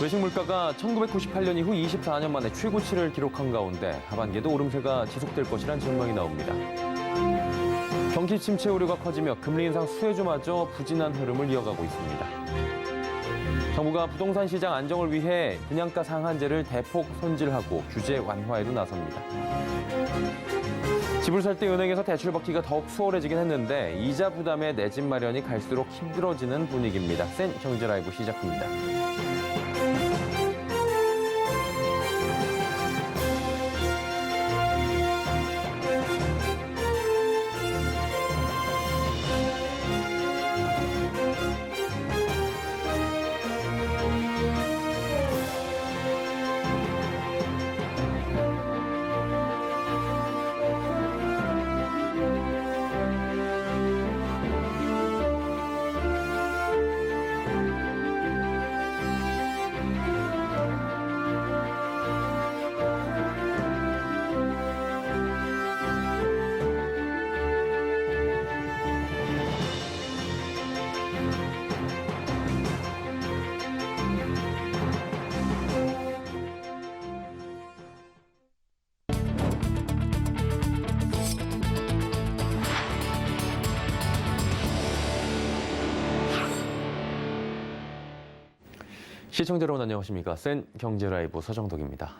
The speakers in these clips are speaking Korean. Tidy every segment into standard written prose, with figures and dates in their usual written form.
외식 물가가 1998년 이후 24년 만에 최고치를 기록한 가운데 하반기에도 오름세가 지속될 것이란 전망이 나옵니다. 경기 침체 우려가 커지며 금리 인상 수혜주마저 부진한 흐름을 이어가고 있습니다. 정부가 부동산 시장 안정을 위해 분양가 상한제를 대폭 손질하고 규제 완화에도 나섭니다. 집을 살 때 은행에서 대출 받기가 더욱 수월해지긴 했는데 이자 부담에 내 집 마련이 갈수록 힘들어지는 분위기입니다. 센 경제 라이브 시작합니다. 시청자 여러분 안녕하십니까. 센 경제 라이브 서정덕입니다.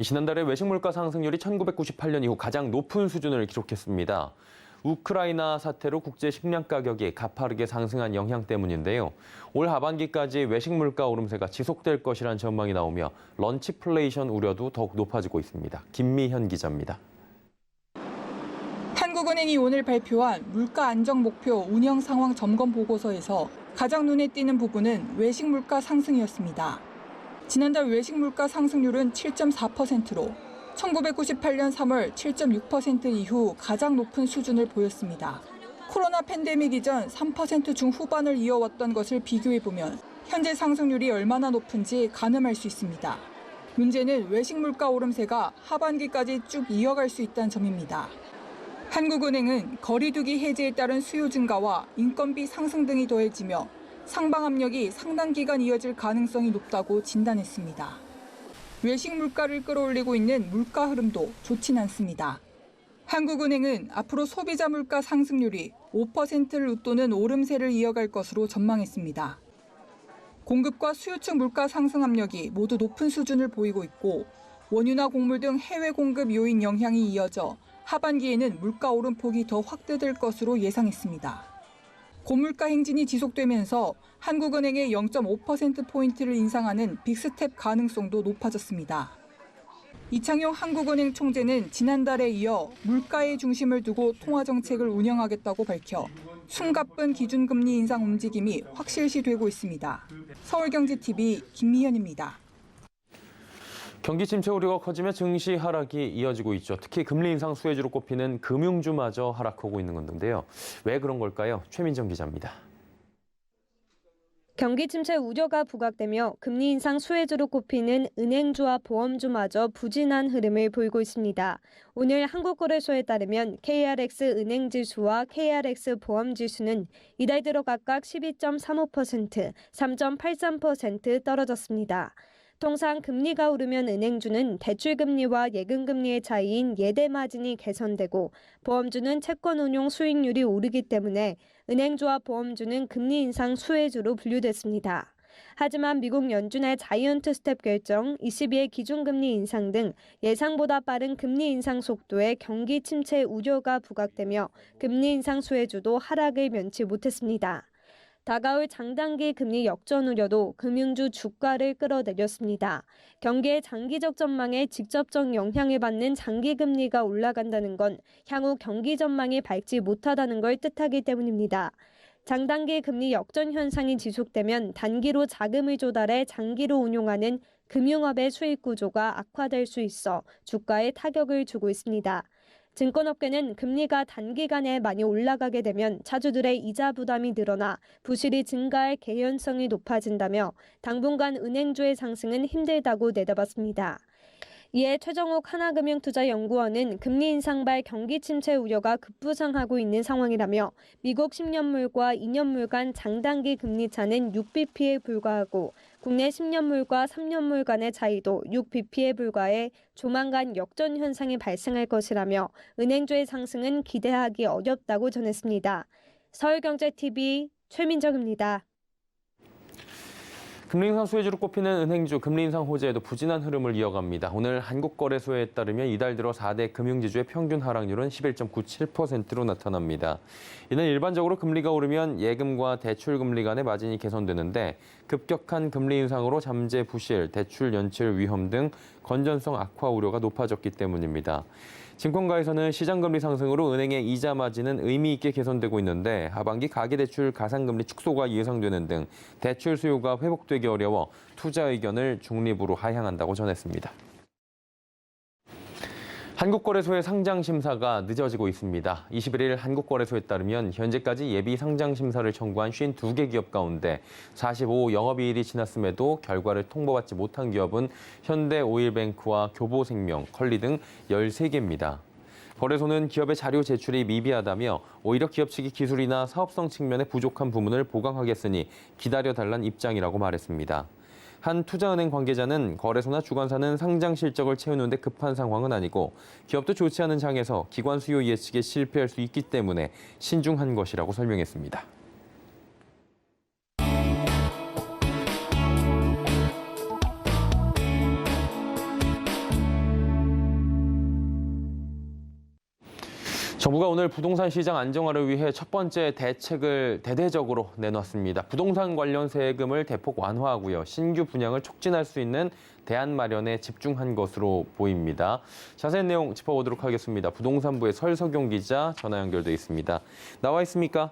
지난달에 외식 물가 상승률이 1998년 이후 가장 높은 수준을 기록했습니다. 우크라이나 사태로 국제 식량 가격이 가파르게 상승한 영향 때문인데요. 올 하반기까지 외식 물가 오름세가 지속될 것이란 전망이 나오며 런치플레이션 우려도 더욱 높아지고 있습니다. 김미현 기자입니다. 한국은행이 오늘 발표한 물가 안정 목표 운영 상황 점검 보고서에서 가장 눈에 띄는 부분은 외식 물가 상승이었습니다. 지난달 외식 물가 상승률은 7.4%로 1998년 3월 7.6% 이후 가장 높은 수준을 보였습니다. 코로나 팬데믹 이전 3% 중후반을 이어왔던 것을 비교해보면 현재 상승률이 얼마나 높은지 가늠할 수 있습니다. 문제는 외식 물가 오름세가 하반기까지 쭉 이어갈 수 있다는 점입니다. 한국은행은 거리두기 해제에 따른 수요 증가와 인건비 상승 등이 더해지며 상방 압력이 상당 기간 이어질 가능성이 높다고 진단했습니다. 외식 물가를 끌어올리고 있는 물가 흐름도 좋진 않습니다. 한국은행은 앞으로 소비자 물가 상승률이 5%를 웃도는 오름세를 이어갈 것으로 전망했습니다. 공급과 수요층 물가 상승 압력이 모두 높은 수준을 보이고 있고 원유나 곡물 등 해외 공급 요인 영향이 이어져 하반기에는 물가 오름폭이 더 확대될 것으로 예상했습니다. 고물가 행진이 지속되면서 한국은행의 0.5%포인트를 인상하는 빅스텝 가능성도 높아졌습니다. 이창용 한국은행 총재는 지난달에 이어 물가에 중심을 두고 통화정책을 운영하겠다고 밝혀 숨가쁜 기준금리 인상 움직임이 확실시되고 있습니다. 서울경제TV 김미현입니다. 경기 침체 우려가 커지며 증시 하락이 이어지고 있죠. 특히 금리 인상 수혜주로 꼽히는 금융주마저 하락하고 있는 건데요. 왜 그런 걸까요? 최민정 기자입니다. 경기 침체 우려가 부각되며 금리 인상 수혜주로 꼽히는 은행주와 보험주마저 부진한 흐름을 보이고 있습니다. 오늘 한국거래소에 따르면 KRX 은행지수와 KRX 보험지수는 이달 들어 각각 12.35%, 3.83% 떨어졌습니다. 통상 금리가 오르면 은행주는 대출금리와 예금금리의 차이인 예대마진이 개선되고 보험주는 채권운용 수익률이 오르기 때문에 은행주와 보험주는 금리 인상 수혜주로 분류됐습니다. 하지만 미국 연준의 자이언트 스텝 결정, ECB의 기준금리 인상 등 예상보다 빠른 금리 인상 속도에 경기 침체 우려가 부각되며 금리 인상 수혜주도 하락을 면치 못했습니다. 다가올 장단기 금리 역전 우려도 금융주 주가를 끌어내렸습니다. 경기의 장기적 전망에 직접적 영향을 받는 장기 금리가 올라간다는 건 향후 경기 전망이 밝지 못하다는 걸 뜻하기 때문입니다. 장단기 금리 역전 현상이 지속되면 단기로 자금을 조달해 장기로 운용하는 금융업의 수익 구조가 악화될 수 있어 주가에 타격을 주고 있습니다. 증권업계는 금리가 단기간에 많이 올라가게 되면 차주들의 이자 부담이 늘어나 부실이 증가할 개연성이 높아진다며 당분간 은행주의 상승은 힘들다고 내다봤습니다. 이에 최정욱 하나금융투자연구원은 금리 인상발 경기 침체 우려가 급부상하고 있는 상황이라며 미국 10년물과 2년물 간 장단기 금리 차는 6bp에 불과하고 국내 10년물과 3년물 간의 차이도 6bp에 불과해 조만간 역전 현상이 발생할 것이라며 은행주의 상승은 기대하기 어렵다고 전했습니다. 서울경제TV 최민정입니다. 금리 인상 수혜주로 꼽히는 은행주 금리 인상 호재에도 부진한 흐름을 이어갑니다. 오늘 한국거래소에 따르면 이달 들어 4대 금융지주의 평균 하락률은 11.97%로 나타납니다. 이는 일반적으로 금리가 오르면 예금과 대출 금리 간의 마진이 개선되는데 급격한 금리 인상으로 잠재 부실, 대출 연체율 위험 등 건전성 악화 우려가 높아졌기 때문입니다. 증권가에서는 시장금리 상승으로 은행의 이자 마진은 의미 있게 개선되고 있는데 하반기 가계대출 가상금리 축소가 예상되는 등 대출 수요가 회복되기 어려워 투자 의견을 중립으로 하향한다고 전했습니다. 한국거래소의 상장 심사가 늦어지고 있습니다. 21일 한국거래소에 따르면 현재까지 예비 상장 심사를 청구한 52개 기업 가운데 45 영업이일이 지났음에도 결과를 통보받지 못한 기업은 현대오일뱅크와 교보생명, 컬리 등 13개입니다. 거래소는 기업의 자료 제출이 미비하다며 오히려 기업 측이 기술이나 사업성 측면에 부족한 부분을 보강하겠으니 기다려달란 입장이라고 말했습니다. 한 투자은행 관계자는 거래소나 주관사는 상장 실적을 채우는 데 급한 상황은 아니고 기업도 좋지 않은 장에서 기관 수요 예측에 실패할 수 있기 때문에 신중한 것이라고 설명했습니다. 정부가 오늘 부동산 시장 안정화를 위해 첫 번째 대책을 대대적으로 내놨습니다. 부동산 관련 세금을 대폭 완화하고요. 신규 분양을 촉진할 수 있는 대안 마련에 집중한 것으로 보입니다. 자세한 내용 짚어보도록 하겠습니다. 부동산부의 설석용 기자 전화 연결돼 있습니다. 나와 있습니까?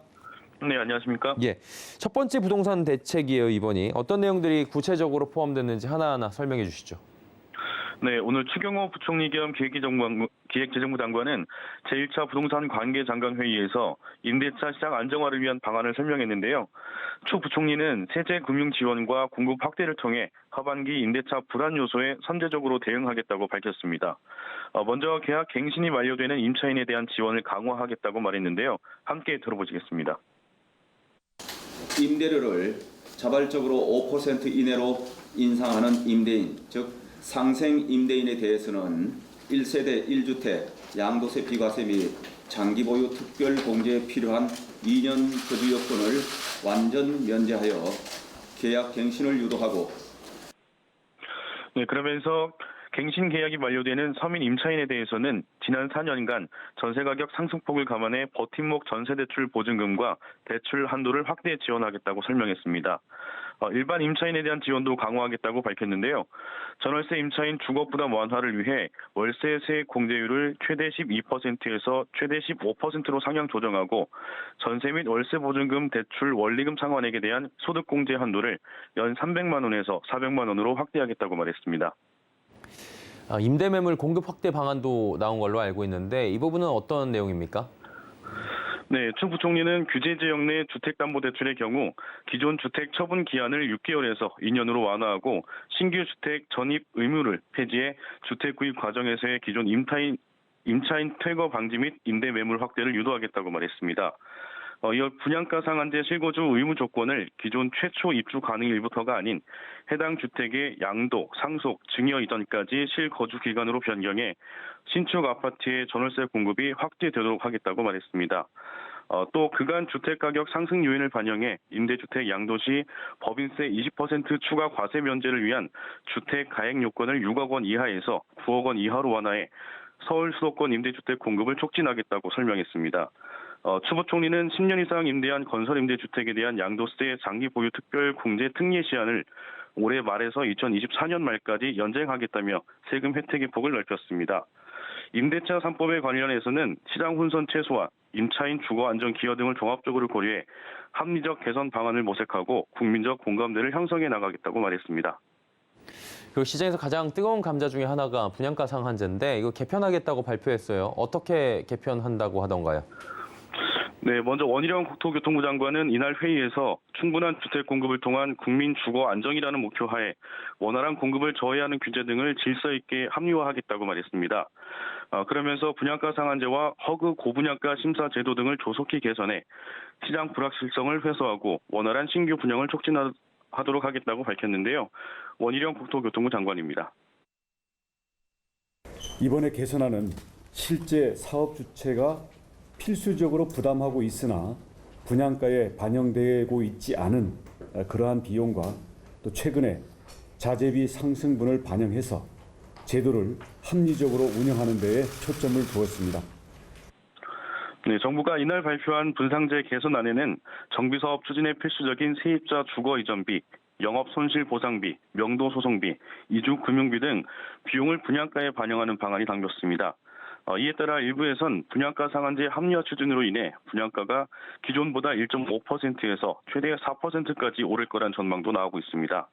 네, 안녕하십니까? 예, 첫 번째 부동산 대책이에요, 이번이. 어떤 내용들이 구체적으로 포함됐는지 하나하나 설명해 주시죠. 네, 오늘 추경호 부총리 겸 기획재정부 장관은 제1차 부동산 관계장관 회의에서 임대차 시장 안정화를 위한 방안을 설명했는데요. 추 부총리는 세제 금융 지원과 공급 확대를 통해 하반기 임대차 불안 요소에 선제적으로 대응하겠다고 밝혔습니다. 먼저 계약 갱신이 만료되는 임차인에 대한 지원을 강화하겠다고 말했는데요. 함께 들어보시겠습니다. 임대료를 자발적으로 5% 이내로 인상하는 임대인, 즉 상생 임대인에 대해서는 1세대 1주택 양도세 비과세 및 장기 보유 특별 공제에 필요한 2년 거주 요건을 완전 면제하여 계약 갱신을 유도하고. 네, 그러면서 갱신 계약이 만료되는 서민 임차인에 대해서는 지난 4년간 전세 가격 상승폭을 감안해 버팀목 전세대출 보증금과 대출 한도를 확대 지원하겠다고 설명했습니다. 일반 임차인에 대한 지원도 강화하겠다고 밝혔는데요. 전월세 임차인 주거부담 완화를 위해 월세세 공제율을 최대 12%에서 최대 15%로 상향 조정하고 전세 및 월세 보증금 대출 원리금 상환액에 대한 소득공제 한도를 연 300만 원에서 400만 원으로 확대하겠다고 말했습니다. 임대매물 공급 확대 방안도 나온 걸로 알고 있는데 이 부분은 어떤 내용입니까? 네, 추 부총리는 규제 지역 내 주택담보대출의 경우 기존 주택 처분 기한을 6개월에서 2년으로 완화하고 신규 주택 전입 의무를 폐지해 주택 구입 과정에서의 기존 임차인 퇴거 방지 및 임대 매물 확대를 유도하겠다고 말했습니다. 이어 분양가 상한제 실거주 의무 조건을 기존 최초 입주 가능일부터가 아닌 해당 주택의 양도, 상속, 증여 이전까지 실거주 기간으로 변경해 신축 아파트의 전월세 공급이 확대되도록 하겠다고 말했습니다. 또 그간 주택가격 상승 요인을 반영해 임대주택 양도 시 법인세 20% 추가 과세 면제를 위한 주택 가액 요건을 6억 원 이하에서 9억 원 이하로 완화해 서울 수도권 임대주택 공급을 촉진하겠다고 설명했습니다. 추 부총리는 10년 이상 임대한 건설임대주택에 대한 양도세 장기 보유 특별 공제 특례 시한을 올해 말에서 2024년 말까지 연장하겠다며 세금 혜택의 폭을 넓혔습니다. 임대차 3법에 관련해서는 시장 혼선 최소화, 임차인 주거 안정 기여 등을 종합적으로 고려해 합리적 개선 방안을 모색하고 국민적 공감대를 형성해 나가겠다고 말했습니다. 그 시장에서 가장 뜨거운 감자 중에 하나가 분양가 상한제인데 이거 개편하겠다고 발표했어요. 어떻게 개편한다고 하던가요? 네, 먼저 원희룡 국토교통부 장관은 이날 회의에서 충분한 주택 공급을 통한 국민 주거 안정이라는 목표하에 원활한 공급을 저해하는 규제 등을 질서 있게 합리화하겠다고 말했습니다. 그러면서 분양가 상한제와 허그 고분양가 심사 제도 등을 조속히 개선해 시장 불확실성을 해소하고 원활한 신규 분양을 촉진하도록 하겠다고 밝혔는데요. 원희룡 국토교통부 장관입니다. 이번에 개선안은 실제 사업 주체가 필수적으로 부담하고 있으나 분양가에 반영되고 있지 않은 그러한 비용과 또 최근에 자재비 상승분을 반영해서 제도를 합리적으로 운영하는 데에 초점을 두었습니다. 네, 정부가 이날 발표한 분상제 개선안에는 정비사업 추진에 필수적인 세입자 주거 이전비, 영업 손실 보상비, 명도 소송비, 이주 금융비 등 비용을 분양가에 반영하는 방안이 담겼습니다. 이에 따라 일부에선 분양가 상한제 합리화 추진으로 인해 분양가가 기존보다 1.5%에서 최대 4%까지 오를 거란 전망도 나오고 있습니다.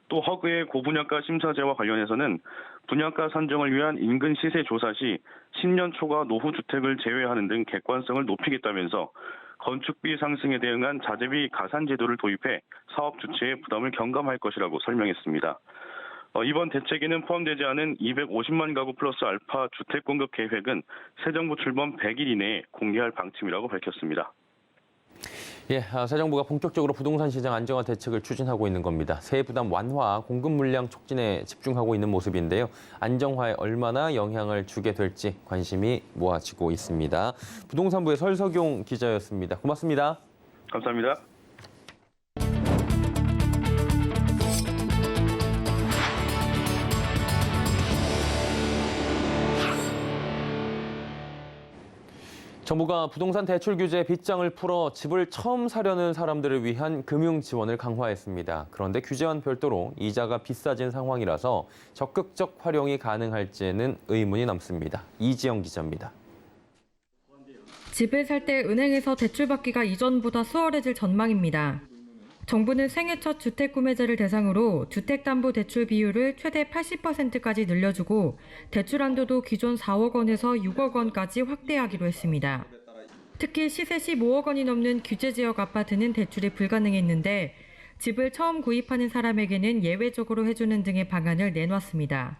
또 허그의 고분양가 심사제와 관련해서는 분양가 산정을 위한 인근 시세 조사 시 10년 초과 노후 주택을 제외하는 등 객관성을 높이겠다면서 건축비 상승에 대응한 자재비 가산 제도를 도입해 사업 주체의 부담을 경감할 것이라고 설명했습니다. 이번 대책에는 포함되지 않은 250만 가구 플러스 알파 주택 공급 계획은 새 정부 출범 100일 이내에 공개할 방침이라고 밝혔습니다. 예, 새 정부가 본격적으로 부동산 시장 안정화 대책을 추진하고 있는 겁니다. 세액 부담 완화, 공급 물량 촉진에 집중하고 있는 모습인데요. 안정화에 얼마나 영향을 주게 될지 관심이 모아지고 있습니다. 부동산부의 설석용 기자였습니다. 고맙습니다. 감사합니다. 정부가 부동산 대출 규제 빗장을 풀어 집을 처음 사려는 사람들을 위한 금융 지원을 강화했습니다. 그런데 규제와는 별도로 이자가 비싸진 상황이라서 적극적 활용이 가능할지는 의문이 남습니다. 이지영 기자입니다. 집을 살 때 은행에서 대출받기가 이전보다 수월해질 전망입니다. 정부는 생애 첫 주택 구매자를 대상으로 주택담보대출 비율을 최대 80%까지 늘려주고 대출 한도도 기존 4억 원에서 6억 원까지 확대하기로 했습니다. 특히 시세 15억 원이 넘는 규제 지역 아파트는 대출이 불가능했는데 집을 처음 구입하는 사람에게는 예외적으로 해주는 등의 방안을 내놨습니다.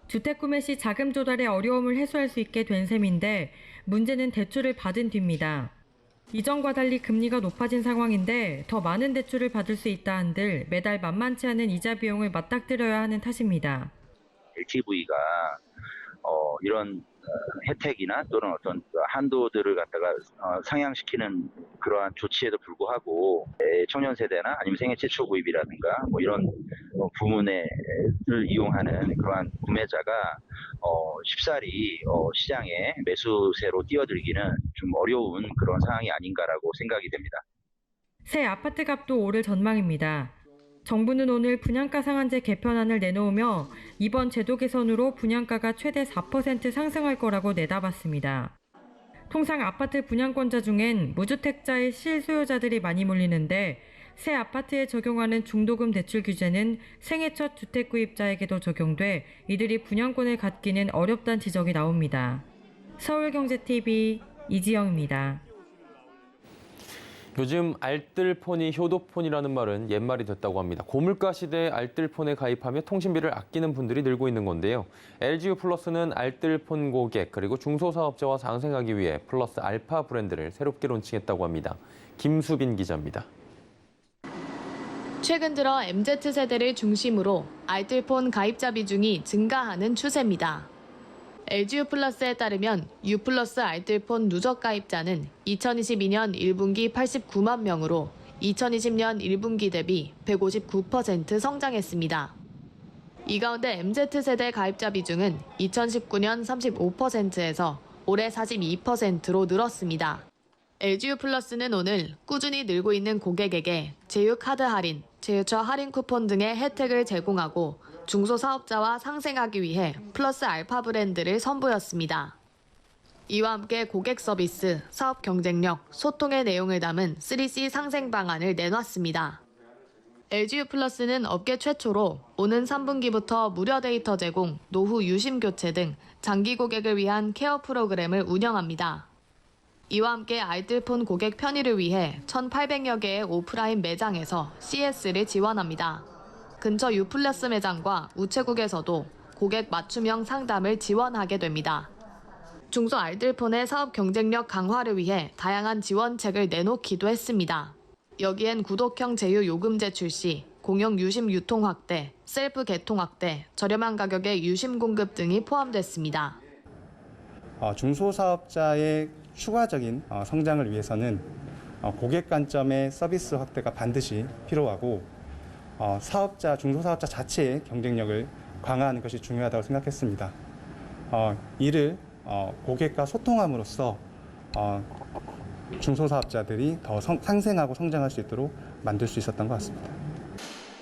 주택 구매 시 자금 조달의 어려움을 해소할 수 있게 된 셈인데 문제는 대출을 받은 뒤입니다. 이전과 달리 금리가 높아진 상황인데 더 많은 대출을 받을 수 있다 한들 매달 만만치 않은 이자 비용을 맞닥뜨려야 하는 탓입니다. LTV가 이런 혜택이나 또는 어떤 한도들을 갖다가 상향시키는 그러한 조치에도 불구하고 청년 세대나 아니면 생애 최초 구입이라든가 뭐 이런 부문을 이용하는 그러한 구매자가 쉽사리 시장에 매수세로 뛰어들기는 좀 어려운 그런 상황이 아닌가라고 생각이 됩니다. 새 아파트 값도 오를 전망입니다. 정부는 오늘 분양가 상한제 개편안을 내놓으며 이번 제도 개선으로 분양가가 최대 4% 상승할 거라고 내다봤습니다. 통상 아파트 분양권자 중엔 무주택자의 실수요자들이 많이 몰리는데 새 아파트에 적용하는 중도금 대출 규제는 생애 첫 주택 구입자에게도 적용돼 이들이 분양권을 갖기는 어렵다는 지적이 나옵니다. 서울경제TV 이지영입니다. 요즘 알뜰폰이 효도폰이라는 말은 옛말이 됐다고 합니다. 고물가 시대에 알뜰폰에 가입하며 통신비를 아끼는 분들이 늘고 있는 건데요. LGU 플러스는 알뜰폰 고객 그리고 중소사업자와 상생하기 위해 플러스 알파 브랜드를 새롭게 론칭했다고 합니다. 김수빈 기자입니다. 최근 들어 MZ세대를 중심으로 알뜰폰 가입자 비중이 증가하는 추세입니다. LGU 플러스에 따르면 U 플러스 알뜰폰 누적 가입자는 2022년 1분기 89만 명으로 2020년 1분기 대비 159% 성장했습니다. 이 가운데 MZ세대 가입자 비중은 2019년 35%에서 올해 42%로 늘었습니다. LGU 플러스는 오늘 꾸준히 늘고 있는 고객에게 제휴 카드 할인, 제휴처 할인 쿠폰 등의 혜택을 제공하고 중소사업자와 상생하기 위해 플러스 알파 브랜드를 선보였습니다. 이와 함께 고객 서비스, 사업 경쟁력, 소통의 내용을 담은 3C 상생 방안을 내놨습니다. LGU 플러스는 업계 최초로 오는 3분기부터 무료 데이터 제공, 노후 유심 교체 등 장기 고객을 위한 케어 프로그램을 운영합니다. 이와 함께 알뜰폰 고객 편의를 위해 1,800여 개의 오프라인 매장에서 CS를 지원합니다. 근처 U+ 매장과 우체국에서도 고객 맞춤형 상담을 지원하게 됩니다. 중소 알뜰폰의 사업 경쟁력 강화를 위해 다양한 지원책을 내놓기도 했습니다. 여기엔 구독형 제휴 요금제 출시, 공용 유심 유통 확대, 셀프 개통 확대, 저렴한 가격의 유심 공급 등이 포함됐습니다. 중소사업자의 추가적인 성장을 위해서는 고객 관점의 서비스 확대가 반드시 필요하고 중소사업자 자체의 경쟁력을 강화하는 것이 중요하다고 생각했습니다. 이를 고객과 소통함으로써 중소사업자들이 더 상생하고 성장할 수 있도록 만들 수 있었던 것 같습니다.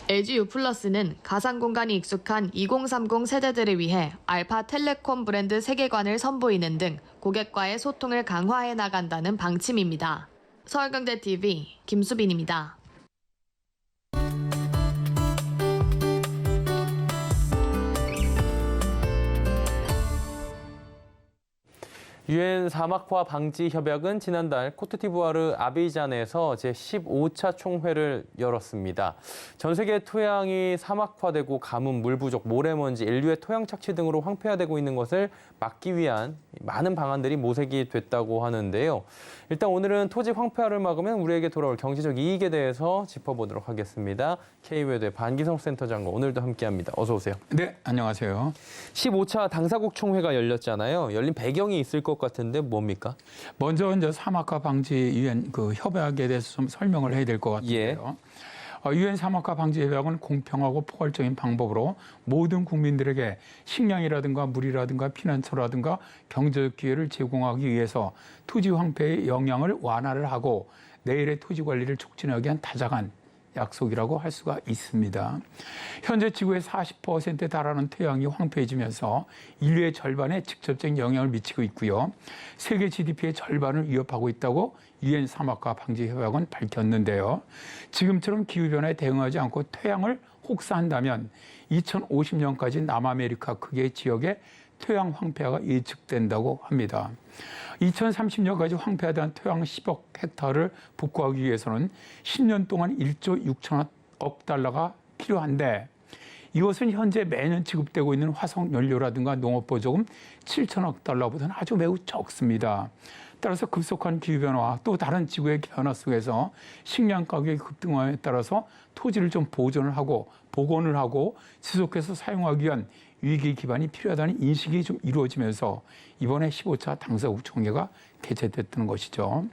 LG U+는 가상 공간이 익숙한 2030 세대들을 위해 알파텔레콤 브랜드 세계관을 선보이는 등 고객과의 소통을 강화해 나간다는 방침입니다. 서울경제TV 김수빈입니다. 유엔 사막화 방지 협약은 지난달 코트디부아르 아비잔에서 제15차 총회를 열었습니다. 전 세계 토양이 사막화되고 가뭄, 물 부족, 모래먼지, 인류의 토양 착취 등으로 황폐화되고 있는 것을 막기 위한 많은 방안들이 모색이 됐다고 하는데요. 일단 오늘은 토지 황폐화를 막으면 우리에게 돌아올 경제적 이익에 대해서 짚어보도록 하겠습니다. K웨드의 반기성 센터장과 오늘도 함께합니다. 어서 오세요. 네, 안녕하세요. 15차 당사국 총회가 열렸잖아요. 열린 배경이 있을 것 같은데 뭡니까? 먼저 이제 사막화 방지 유엔 협약에 대해서 좀 설명을 해야 될 것 같은데요. 유엔 사막화 방지 협약은 공평하고 포괄적인 방법으로 모든 국민들에게 식량이라든가 물이라든가 피난처라든가 경제적 기회를 제공하기 위해서 토지 황폐의 영향을 완화를 하고 내일의 토지 관리를 촉진하기 위한 다정한 약속이라고 할 수가 있습니다. 현재 지구의 40%에 달하는 토양이 황폐해지면서 인류의 절반에 직접적인 영향을 미치고 있고요. 세계 GDP의 절반을 위협하고 있다고 유엔 사막화 방지 협약은 밝혔는데요. 지금처럼 기후변화에 대응하지 않고 토양을 혹사한다면 2050년까지 남아메리카 크기의 지역에 토양 황폐화가 예측된다고 합니다. 2030년까지 황폐화된 토양 10억 헥타르를 복구하기 위해서는 10년 동안 1조 6천억 달러가 필요한데 이것은 현재 매년 지급되고 있는 화석 연료라든가 농업 보조금 7천억 달러보다는 아주 매우 적습니다. 따라서 급속한 기후변화와 또 다른 지구의 변화 속에서 식량 가격의 급등함에 따라서 토지를 좀 보존을 하고 복원을 하고 지속해서 사용하기 위한 위기 기반이 필요하다는 인식이 좀 이루어지면서 이번에 15차 당사국 총회가 개최됐다는 것이죠.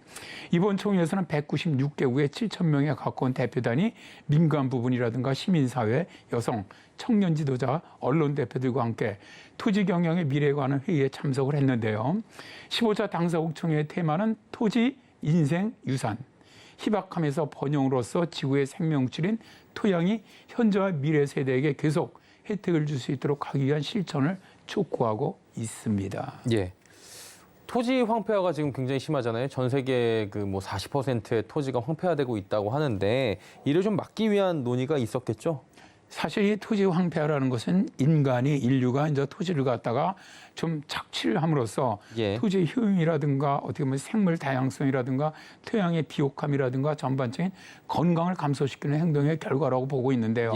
이번 총회에서는 196개국의 7천 명에 가까운 대표단이 민간 부분이라든가 시민사회, 여성, 청년 지도자, 언론 대표들과 함께 토지 경영의 미래에 관한 회의에 참석을 했는데요. 15차 당사국 총회의 테마는 토지, 인생, 유산. 희박함에서 번영으로서 지구의 생명줄인 토양이 현재와 미래 세대에게 계속 혜택을 줄 수 있도록 하기 위한 실천을 촉구하고 있습니다. 예. 토지 황폐화가 지금 굉장히 심하잖아요. 전 세계 40%의 토지가 황폐화되고 있다고 하는데 이를 좀 막기 위한 논의가 있었겠죠? 사실 이 토지 황폐화라는 것은 인류가 이제 토지를 갖다가 좀 착취를 함으로써 토지의 효용이라든가 어떻게 보면 생물 다양성이라든가 토양의 비옥함이라든가 전반적인 건강을 감소시키는 행동의 결과라고 보고 있는데요.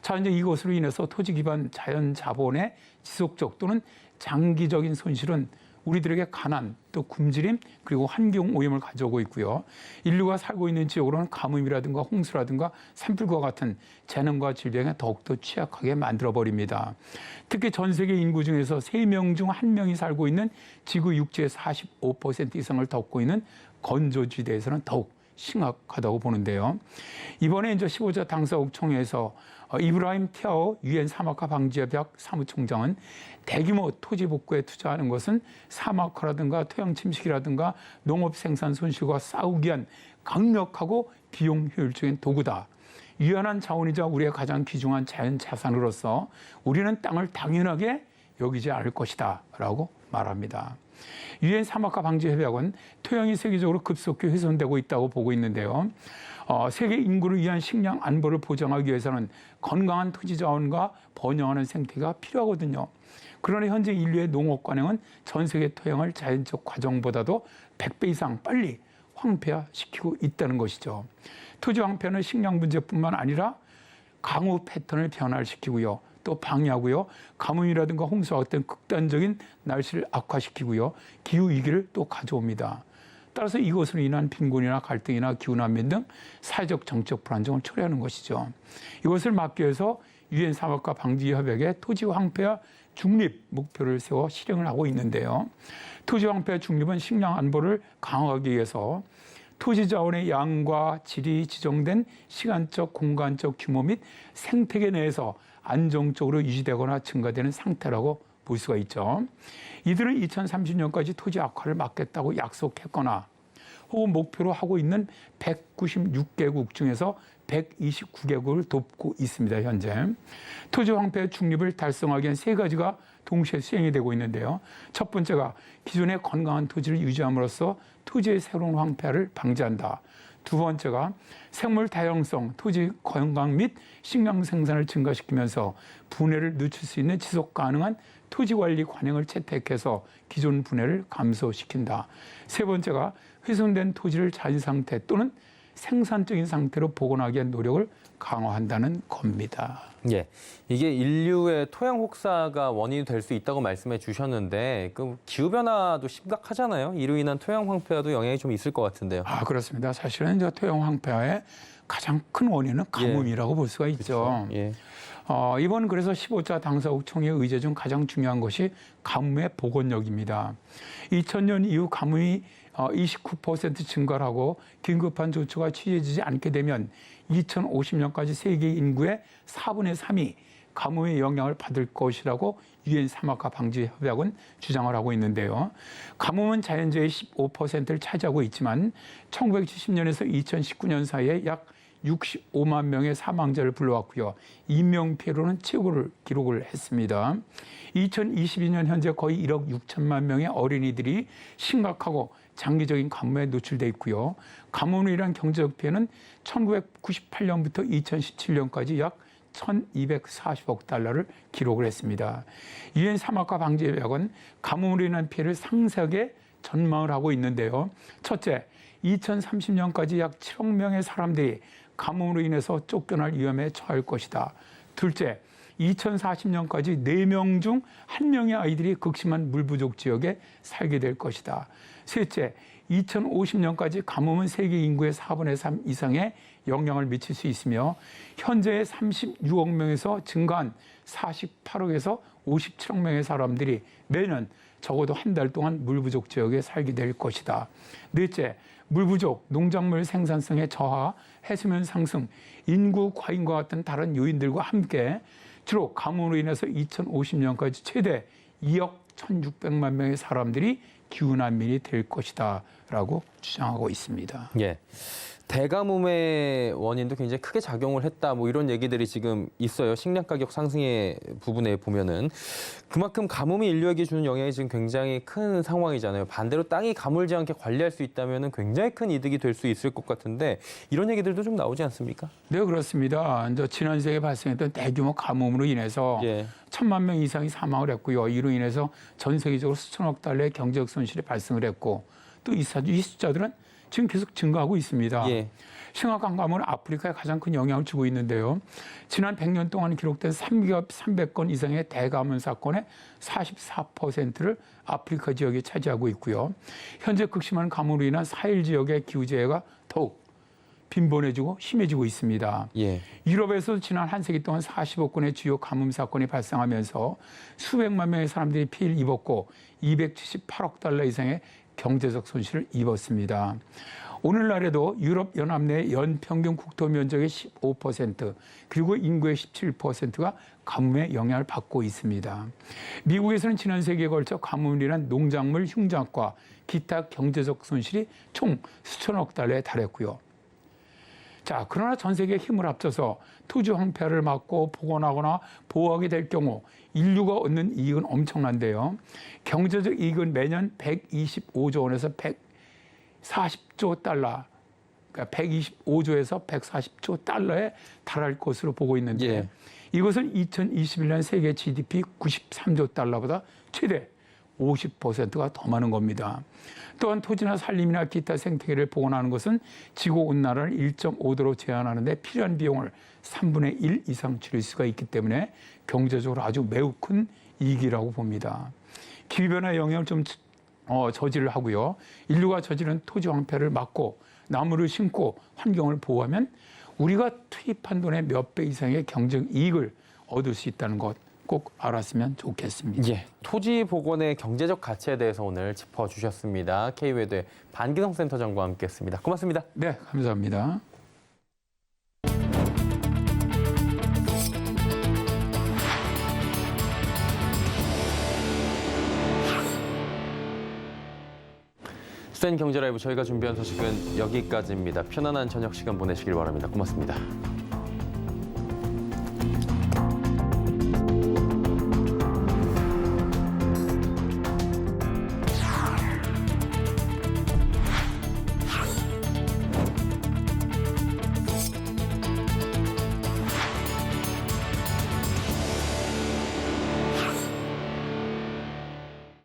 자, 이제 이것으로 인해서 토지 기반 자연 자본의 지속적 또는 장기적인 손실은 우리들에게 가난, 또 굶주림, 그리고 환경 오염을 가져오고 있고요. 인류가 살고 있는 지역으로는 가뭄이라든가 홍수라든가 산불과 같은 재난과 질병에 더욱더 취약하게 만들어버립니다. 특히 전 세계 인구 중에서 3명 중 1명이 살고 있는 지구 육지의 45% 이상을 덮고 있는 건조지대에서는 더욱 심각하다고 보는데요. 이번에 이제 15차 당사국 총회에서 이브라임 티아오 유엔 사막화 방지협약 사무총장은 대규모 토지 복구에 투자하는 것은 사막화라든가 토양 침식이라든가 농업 생산 손실과 싸우기 위한 강력하고 비용 효율적인 도구다. 유한한 자원이자 우리의 가장 귀중한 자연 자산으로서 우리는 땅을 당연하게 여기지 않을 것이다 라고 말합니다. 유엔 사막화 방지 협약은 토양이 세계적으로 급속히 훼손되고 있다고 보고 있는데요. 세계 인구를 위한 식량 안보를 보장하기 위해서는 건강한 토지 자원과 번영하는 생태가 필요하거든요. 그러나 현재 인류의 농업 관행은 전 세계 토양을 자연적 과정보다도 100배 이상 빨리 황폐화시키고 있다는 것이죠. 토지 황폐는 식량 문제뿐만 아니라 강우 패턴을 변화시키고요. 또 방해하고요. 가뭄이라든가 홍수와 같은 극단적인 날씨를 악화시키고요. 기후위기를 또 가져옵니다. 따라서 이것으로 인한 빈곤이나 갈등이나 기후난민 등 사회적 정책 불안정을 초래하는 것이죠. 이것을 막기 위해서 유엔 사막화 방지 협약에 토지 황폐와 중립 목표를 세워 실행을 하고 있는데요. 토지 황폐와 중립은 식량 안보를 강화하기 위해서 토지 자원의 양과 질이 지정된 시간적, 공간적 규모 및 생태계 내에서 안정적으로 유지되거나 증가되는 상태라고 볼 수가 있죠. 이들은 2030년까지 토지 악화를 막겠다고 약속했거나 혹은 목표로 하고 있는 196개국 중에서 129개국을 돕고 있습니다. 현재. 토지 황폐 중립을 달성하기 위한 세 가지가 동시에 수행이 되고 있는데요. 첫 번째가 기존의 건강한 토지를 유지함으로써 토지의 새로운 황폐화를 방지한다. 두 번째가 생물 다양성, 토지 건강 및 식량 생산을 증가시키면서 분해를 늦출 수 있는 지속 가능한 토지 관리 관행을 채택해서 기존 분해를 감소시킨다. 세 번째가 훼손된 토지를 자연 상태 또는 생산적인 상태로 복원하기 위한 노력을 강화한다는 겁니다. 예, 이게 인류의 토양 혹사가 원인이 될 수 있다고 말씀해 주셨는데 그 기후 변화도 심각하잖아요. 이로 인한 토양 황폐화도 영향이 좀 있을 것 같은데요. 그렇습니다. 사실은 저 토양 황폐화의 가장 큰 원인은 가뭄이라고 볼 수가 있죠. 그렇죠. 예. 이번 그래서 15차 당사국 총회 의제 중 가장 중요한 것이 가뭄의 복원력입니다. 2000년 이후 가뭄이 29% 증가를 하고 긴급한 조처가 취해지지 않게 되면 2050년까지 세계 인구의 4분의 3이 가뭄의 영향을 받을 것이라고 유엔 사막화 방지 협약은 주장을 하고 있는데요. 가뭄은 자연재해의 15%를 차지하고 있지만 1970년에서 2019년 사이에 약 65만 명의 사망자를 불러왔고요. 인명피해로는 최고를 기록을 했습니다. 2022년 현재 거의 1억 6천만 명의 어린이들이 심각하고 장기적인 가뭄에 노출돼 있고요. 가뭄으로 인한 경제적 피해는 1998년부터 2017년까지 약 1,240억 달러를 기록을 했습니다. 유엔 사막화 방지 협약은 가뭄으로 인한 피해를 상세하게 전망을 하고 있는데요. 첫째, 2030년까지 약 7억 명의 사람들이 가뭄으로 인해서 쫓겨날 위험에 처할 것이다. 둘째, 2040년까지 4명 중 1명의 아이들이 극심한 물 부족 지역에 살게 될 것이다. 셋째, 2050년까지 가뭄은 세계 인구의 4분의 3 이상에 영향을 미칠 수 있으며 현재의 36억 명에서 증가한 48억에서 57억 명의 사람들이 매년 적어도 한 달 동안 물 부족 지역에 살게 될 것이다. 넷째, 물 부족, 농작물 생산성의 저하, 해수면 상승, 인구 과잉과 같은 다른 요인들과 함께 주로 가뭄으로 인해서 2050년까지 최대 2억 1,600만 명의 사람들이 기후난민이 될 것이다 라고 주장하고 있습니다. 예. 대가뭄의 원인도 굉장히 크게 작용을 했다. 뭐 이런 얘기들이 지금 있어요. 식량 가격 상승의 부분에 보면은 그만큼 가뭄이 인류에게 주는 영향이 지금 굉장히 큰 상황이잖아요. 반대로 땅이 가물지 않게 관리할 수 있다면은 굉장히 큰 이득이 될 수 있을 것 같은데 이런 얘기들도 좀 나오지 않습니까? 네, 그렇습니다. 지난 세기에 발생했던 대규모 가뭄으로 인해서 1,000만 명 이상이 사망을 했고요. 이로 인해서 전 세계적으로 수천억 달러의 경제적 손실이 발생을 했고 또 이 숫자들은 지금 계속 증가하고 있습니다. 심각한 가뭄은 아프리카에 가장 큰 영향을 주고 있는데요. 지난 100년 동안 기록된 300건 이상의 대가뭄 사건의 44%를 아프리카 지역이 차지하고 있고요. 현재 극심한 가뭄으로 인한 사헬 지역의 기후재해가 더욱 빈번해지고 심해지고 있습니다. 유럽에서 지난 한 세기 동안 45건의 주요 가뭄 사건이 발생하면서 수백만 명의 사람들이 피해를 입었고 278억 달러 이상의 경제적 손실을 입었습니다. 오늘날에도 유럽 연합 내 연평균 국토 면적의 15% 그리고 인구의 17%가 가뭄의 영향을 받고 있습니다. 미국에서는 지난 세기에 걸쳐 가뭄으로 인한 농작물 흉작과 기타 경제적 손실이 총 수천억 달러에 달했고요. 자, 그러나 전 세계의 힘을 합쳐서 토지 황폐화를 막고 복원하거나 보호하게 될 경우 인류가 얻는 이익은 엄청난데요. 경제적 이익은 매년 125조 원에서 140조 달러 그러니까 125조에서 140조 달러에 달할 것으로 보고 있는데 예. 이것은 2021년 세계 GDP 93조 달러보다 최대 50%가 더 많은 겁니다. 또한 토지나 산림이나 기타 생태계를 복원하는 것은 지구온난화를 1.5도로 제한하는 데 필요한 비용을 3분의 1 이상 줄일 수가 있기 때문에 경제적으로 아주 매우 큰 이익이라고 봅니다. 기후변화의 영향을 좀 저지를 하고요. 인류가 저지른 토지 황폐를 막고 나무를 심고 환경을 보호하면 우리가 투입한 돈의 몇 배 이상의 경쟁 이익을 얻을 수 있다는 것 꼭 알았으면 좋겠습니다. 예, 토지 복원의 경제적 가치에 대해서 오늘 짚어주셨습니다. K외대 반기성 센터장과 함께했습니다. 고맙습니다. 네, 감사합니다. 수된 경제 라이브 저희가 준비한 소식은 여기까지입니다. 편안한 저녁 시간 보내시길 바랍니다. 고맙습니다.